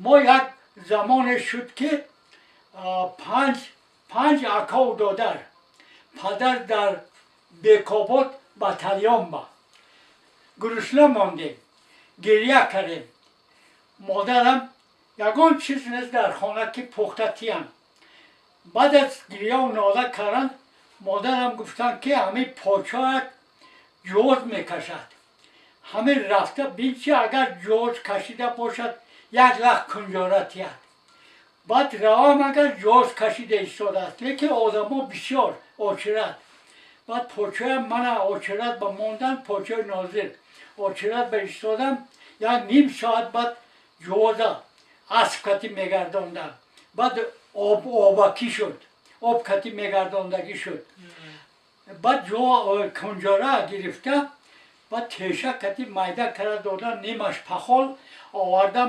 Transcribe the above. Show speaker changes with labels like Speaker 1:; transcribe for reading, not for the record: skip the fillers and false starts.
Speaker 1: ما یک زمان شد که پنج اکا و دادر پدر در بیکابات بطلیان با گرسنه ماندیم، گریه کردیم. مادرم یگان چیز نیست در خانه که پخته تیم. بعد از گریه و ناله کردن مادرم گفتن که همین پاچایت جوز میکشد. همین رفته بینچه اگر جوز کشیده باشد 1,00,000 کنجاره تید. بعد روام اگر جوز کشیده ایستاده است، لیکن آدم بسیار آچرد. بعد پاچای من آچرد به ماندن، پاچای نازل آچرد به ایستادم. 1.5 ساعت بعد جوزه اسب کتی میگرداندم. بعد آبکی شد، آب کتی میگرداندگی شد. بعد جو کنجاره گرفته، بعد تیشه کتی میده کرده دادن، نیمش پخال آوردم.